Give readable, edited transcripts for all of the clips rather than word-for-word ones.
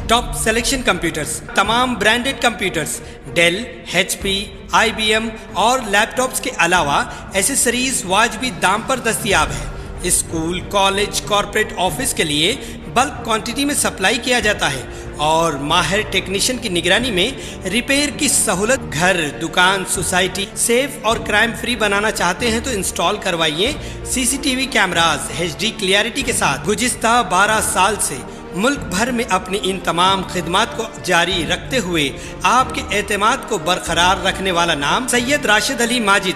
Top selection computers, तमाम branded computers, Dell, HP, IBM और laptops के अलावा एसेसरीज वाजबी दाम पर दस्तयाब है। स्कूल, कॉलेज, कॉर्पोरेट ऑफिस के लिए बल्क क्वांटिटी में सप्लाई किया जाता है और माहिर टेक्नीशियन की निगरानी में रिपेयर की सहूलत। घर, दुकान, सोसाइटी सेफ और क्राइम फ्री बनाना चाहते हैं तो इंस्टॉल करवाइए CCTV कैमरास HD क्लियरिटी के साथ। गुज़िश्ता 12 साल से मुल्क भर में अपनी इन तमाम खिदमात को जारी रखते हुए आपके एतमाद को बरकरार रखने वाला नाम सैयद राशिद अली माजिद।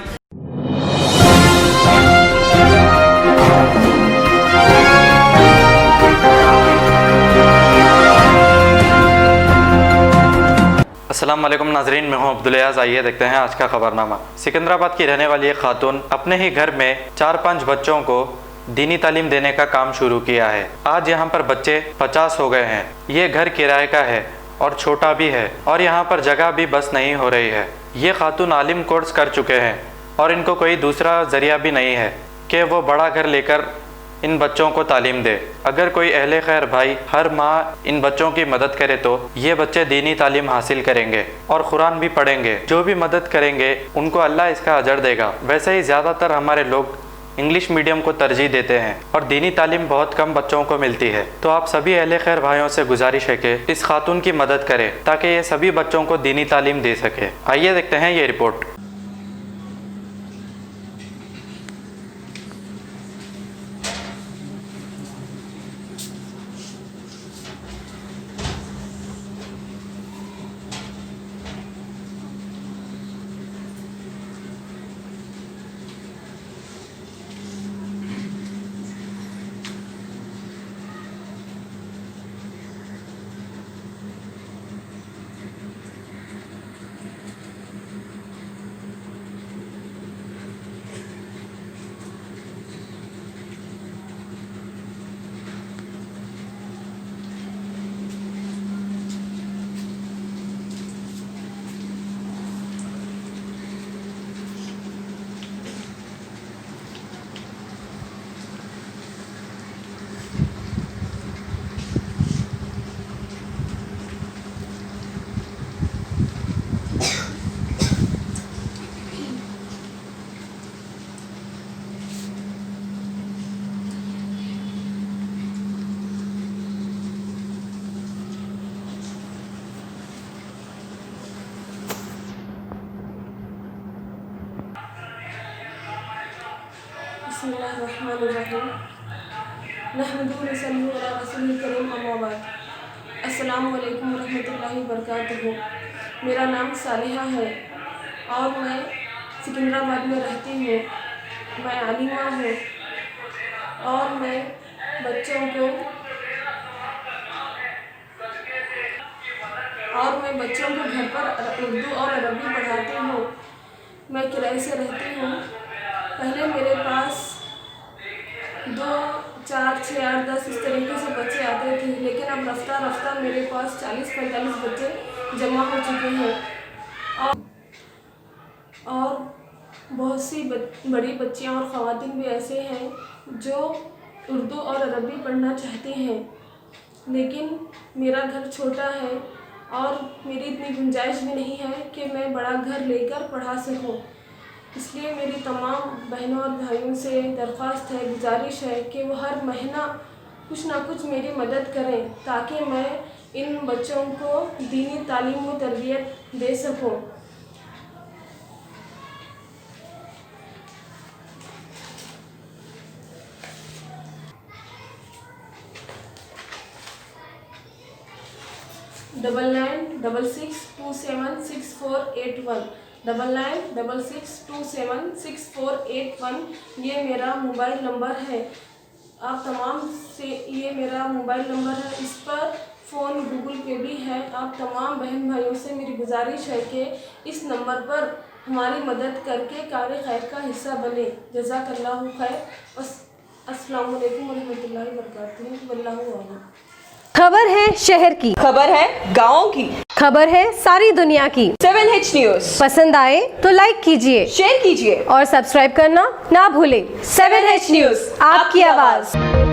अस्सलाम वालेकुम नाजरीन, मैं हूं अब्दुल अयाज। आइए देखते हैं आज का खबरनामा। सिकंदराबाद की रहने वाली एक खातून अपने ही घर में 4-5 बच्चों को दीनी तालीम देने का काम शुरू किया है। आज यहाँ पर बच्चे 50 हो गए हैं। ये घर किराए का है और छोटा भी है और यहाँ पर जगह भी बस नहीं हो रही है। ये खातून आलिम कोर्स कर चुके हैं और इनको कोई दूसरा ज़रिया भी नहीं है कि वो बड़ा घर लेकर इन बच्चों को तालीम दे। अगर कोई अहले खैर भाई हर माह इन बच्चों की मदद करे तो ये बच्चे दीनी तालीम हासिल करेंगे और कुरान भी पढ़ेंगे। जो भी मदद करेंगे उनको अल्लाह इसका अजर देगा। वैसे ही ज़्यादातर हमारे लोग इंग्लिश मीडियम को तरजीह देते हैं और दीनी तालीम बहुत कम बच्चों को मिलती है। तो आप सभी अहले खैर भाइयों से गुजारिश है कि इस खातून की मदद करें ताकि ये सभी बच्चों को दीनी तालीम दे सके। आइए देखते हैं ये रिपोर्ट। अस्सलामु अलैकुम रहमतुल्लाहि व बरकातुहू। मेरा नाम सालिहा है और मैं सिकंदराबाद में रहती हूँ। मैं आलिमा हूँ और मैं बच्चों को घर पर उर्दू और अरबी पढ़ाती हूँ। मैं किराए से रहती हूँ। पहले मेरे पास 2, 4, 6, 8, 10 इस तरीके से बच्चे आते थे, लेकिन अब रफ्ता रफ्ता मेरे पास 40-45 बच्चे जमा हो चुके हैं और बहुत सी बड़ी बच्चियां और ख़वातीन भी ऐसे हैं जो उर्दू और अरबी पढ़ना चाहती हैं, लेकिन मेरा घर छोटा है और मेरी इतनी गुंजाइश भी नहीं है कि मैं बड़ा घर लेकर पढ़ा सकूं। इसलिए मेरी तमाम बहनों और भाइयों से दरख्वास्त है, गुजारिश है कि वो हर महीना कुछ ना कुछ मेरी मदद करें ताकि मैं इन बच्चों को दीनी तालीम व तरबियत दे सकूं। ये मेरा मोबाइल नंबर है। आप तमाम से ये मेरा मोबाइल नंबर है, इस पर फ़ोन गूगल पे भी है। आप तमाम बहन भाइयों से मेरी गुजारिश है कि इस नंबर पर हमारी मदद करके कार्य खैर का हिस्सा बने। जज़ाकल्लाहु खैर। अस्सलामु अलैकुम व रहमतुल्लाहि व बरकातुहू। वल्लाहु आलम। खबर है शहर की, खबर है गाँव की, खबर है सारी दुनिया की। 7H न्यूज़ पसंद आए तो लाइक कीजिए, शेयर कीजिए और सब्सक्राइब करना ना भूलें। 7H न्यूज़, आपकी आवाज़।